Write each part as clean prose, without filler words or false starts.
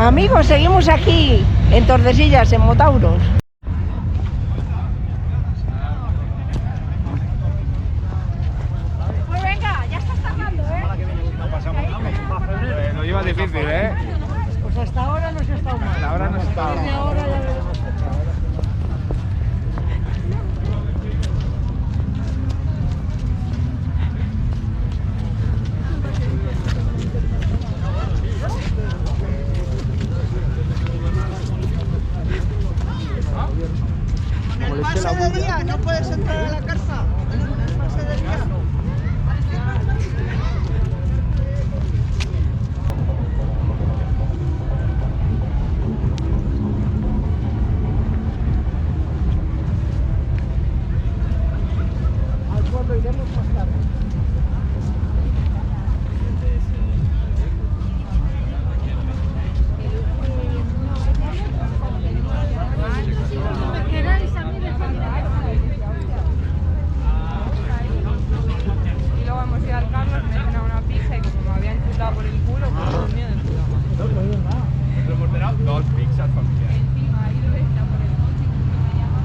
Amigos, seguimos aquí en Tordesillas, en Motauros. Pues venga, ya estás tardando, ¿eh? No pasamos. Lo lleva difícil, ¿eh? Pues hasta ahora no se ha estado mal. Hasta ahora no se está mal. Ahora ya veremos. El pase de día, no puedes entrar a la casa. El pase de día. Al pueblo iremos más tarde. Y luego hemos ido al Carlos, me he cenado una pizza y como me habían chutado por el culo, pues me he dormido en el culo. Lo hemos cenado 2 pizzas familiares. Encima, ahí lo ves, ya por el coche, que me llaman.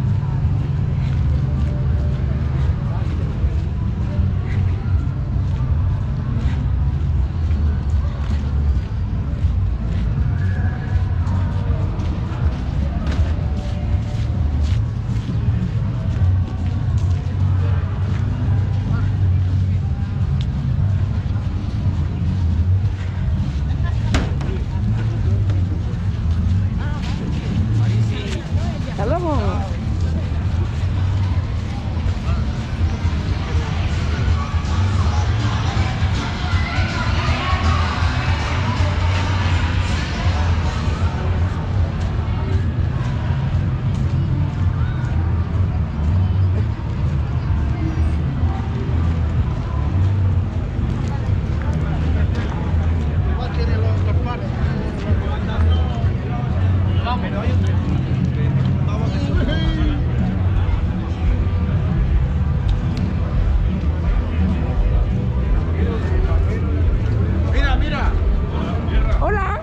Hasta luego. Igual tiene los dos pares. Mira, mira. Hola.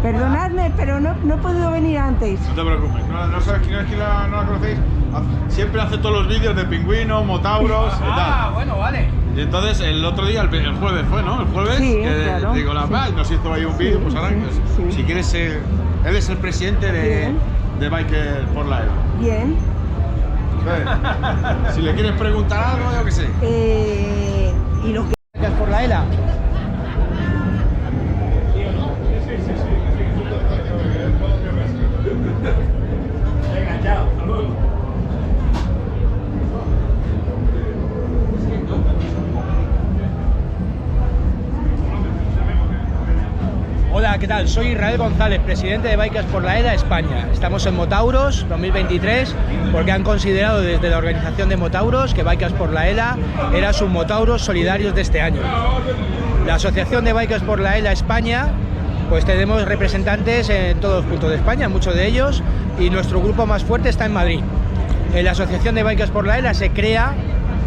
Perdonadme, pero no he podido venir antes. No te preocupes, no sabes quién es, no la conocéis. Siempre hace todos los vídeos de pingüinos, motauros y tal. Bueno, vale. Y entonces el otro día, el jueves fue, ¿no? El jueves, Sí, que claro. digo, nos hizo ahí un vídeo, pues ahora, sí, pues, sí. si quieres ser, él es el presidente Bien. de Bikers por la ELA. Bien. Si le quieres preguntar algo, yo qué sé. Y lo que... Bikers por la ELA. Hola, ¿qué tal? Soy Israel González, presidente de Bikers por la ELA España. Estamos en Motauros 2023 porque han considerado desde la organización de Motauros que Bikers por la ELA era sus Motauros solidarios de este año. La Asociación de Bikers por la ELA España, pues tenemos representantes en todos los puntos de España, muchos de ellos, y nuestro grupo más fuerte está en Madrid. La Asociación de Bikers por la ELA se crea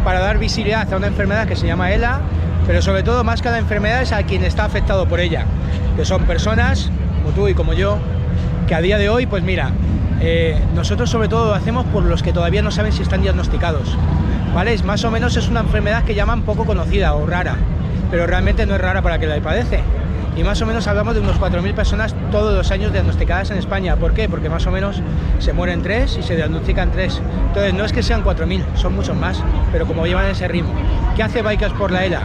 para dar visibilidad a una enfermedad que se llama ELA, pero sobre todo más que a la enfermedad es a quien está afectado por ella, que son personas como tú y como yo, que a día de hoy, pues mira, nosotros sobre todo lo hacemos por los que todavía no saben si están diagnosticados, ¿vale? Más o menos es una enfermedad que llaman poco conocida o rara, pero realmente no es rara para quien la padece. Y más o menos hablamos de unos 4.000 personas todos los años diagnosticadas en España. ¿Por qué? Porque más o menos se mueren 3 y se diagnostican 3. Entonces no es que sean 4.000, son muchos más, pero como llevan ese ritmo. ¿Qué hace Bikers por la ELA?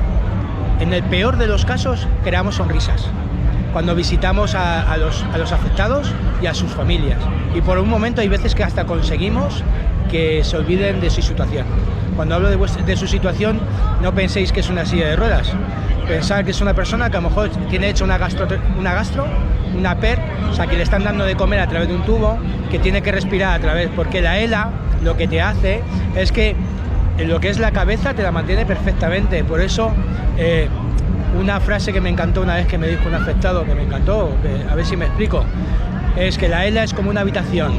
En el peor de los casos creamos sonrisas cuando visitamos a los afectados y a sus familias. Y por un momento hay veces que hasta conseguimos que se olviden de su situación. Cuando hablo de su situación, no penséis que es una silla de ruedas. Pensar que es una persona que a lo mejor tiene hecho una PER, o sea, que le están dando de comer a través de un tubo, que tiene que respirar a través, porque la ELA lo que te hace es que en lo que es la cabeza te la mantiene perfectamente. Por eso, una frase que me encantó una vez que me dijo un afectado, que me encantó, a ver si me explico, es que la ELA es como una habitación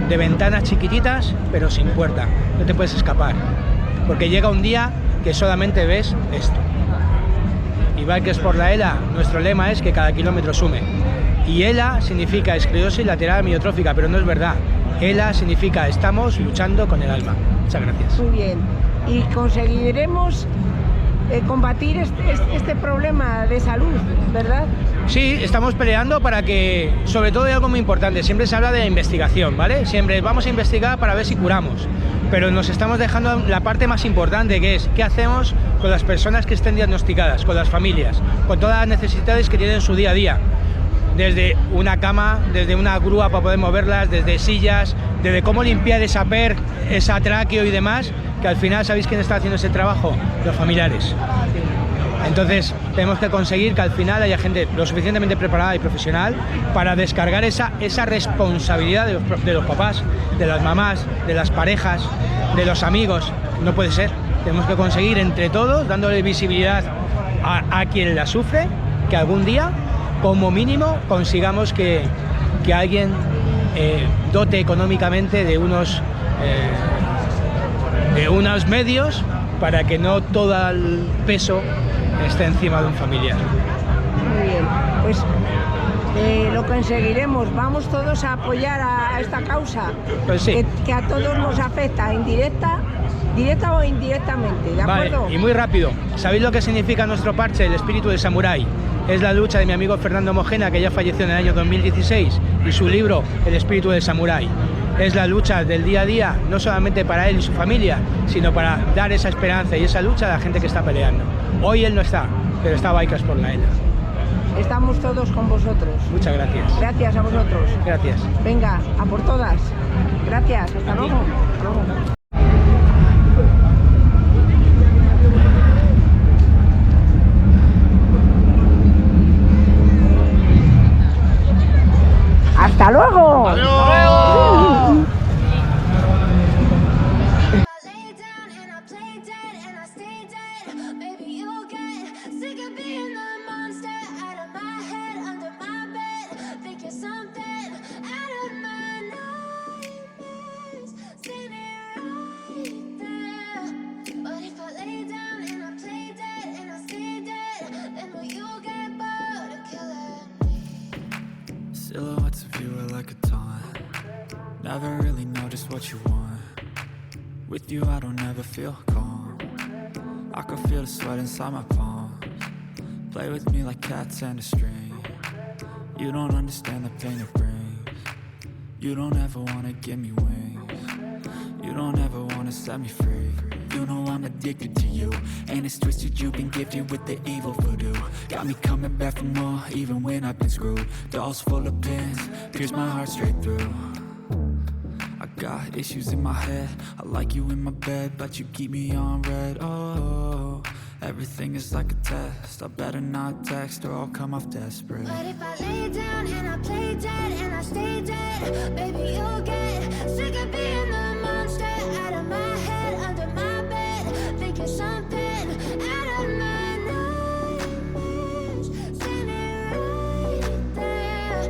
de ventanas chiquititas, pero sin puerta, no te puedes escapar, porque llega un día que solamente ves esto. Y Bikers por la ELA, nuestro lema es que cada kilómetro sume. Y ELA significa esclerosis lateral amiotrófica, pero no es verdad. ELA significa estamos luchando con el alma. Muchas gracias. Muy bien. Y conseguiremos combatir este problema de salud, ¿verdad? Sí, estamos peleando para que, sobre todo hay algo muy importante, siempre se habla de la investigación, ¿vale? Siempre vamos a investigar para ver si curamos, pero nos estamos dejando la parte más importante, que es qué hacemos con las personas que estén diagnosticadas, con las familias, con todas las necesidades que tienen en su día a día. Desde una cama, desde una grúa para poder moverlas, desde sillas, desde cómo limpiar esa PERC, esa tráqueo y demás, que al final, ¿sabéis quién está haciendo ese trabajo? Los familiares. Entonces, tenemos que conseguir que al final haya gente lo suficientemente preparada y profesional para descargar esa responsabilidad de los papás, de las mamás, de las parejas, de los amigos. No puede ser. Tenemos que conseguir entre todos, dándole visibilidad a quien la sufre, que algún día, como mínimo, consigamos que alguien dote económicamente de unos medios para que no todo el peso esté encima de un familiar. Muy bien, pues lo conseguiremos. Vamos todos a apoyar a esta causa, Pues sí. que a todos nos afecta, directa o indirectamente, ¿de acuerdo? Vale, y muy rápido. ¿Sabéis lo que significa nuestro parche, el espíritu de samurái? Es la lucha de mi amigo Fernando Mojena, que ya falleció en el año 2016, y su libro, El espíritu del samurái. Es la lucha del día a día, no solamente para él y su familia, sino para dar esa esperanza y esa lucha a la gente que está peleando. Hoy él no está, pero está Bikers por la ELA. Estamos todos con vosotros. Muchas gracias. Gracias a vosotros. Gracias. Venga, a por todas. Gracias, hasta luego. Hasta luego. ¡Hasta luego! ¡Adiós! Silhouettes of you are like a taunt. Never really know just what you want. With you I don't ever feel calm. I can feel the sweat inside my palms. Play with me like cats and a string. You don't understand the pain it brings. You don't ever wanna give me wings. You don't ever wanna set me free. You know I'm addicted to you, and it's twisted, you've been gifted with the evil voodoo. Got me coming back for more, even when I've been screwed. Dolls full of pins, pierce my heart straight through. I got issues in my head, I like you in my bed, but you keep me on red. Oh, everything is like a test, I better not text or I'll come off desperate. But if I lay down and I play dead and I stay dead, baby you'll get sick of being the monster out of my head, under my bed, thinking something out of my nightmares, standing right there.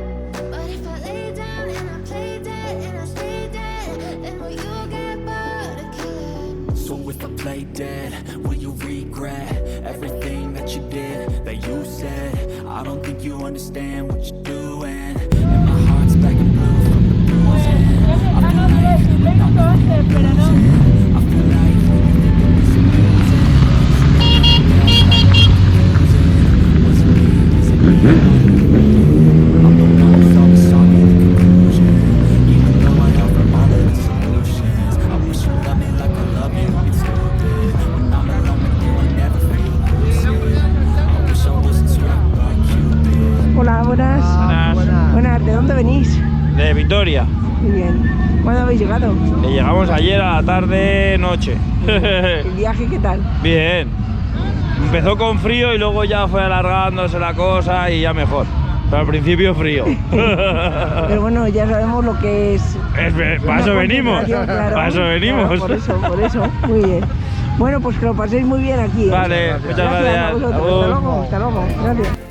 But if I lay down and I play dead and I stay dead, then will you get bored of killing? So if I play dead, will you regret everything that you did, that you said? I don't think you understand what you're doing, and my heart's black and blue from the bruising. I feel like I'm not losing. I feel like I'm the one who felt the song in the conclusion, even though I offer all of the solutions. I wish you loved me like I love you, it's stupid. When I'm alone with you, I never feel lucid. I wish I wasn't struck by Cupid. Hola, buenas. Buenas. Buenas, ¿de dónde venís? De Vitoria. Muy bien. ¿Cuándo habéis llegado? Le llegamos ayer a la tarde noche. ¿El viaje qué tal? Bien. Empezó con frío y luego ya fue alargándose la cosa y ya mejor. Pero al principio frío. Pero bueno, ya sabemos lo que es. Para eso venimos. Claro, Para eso venimos. Claro, por eso. Muy bien. Bueno, pues que lo paséis muy bien aquí. Vale, muchas gracias. A vosotros. Hasta luego. Gracias.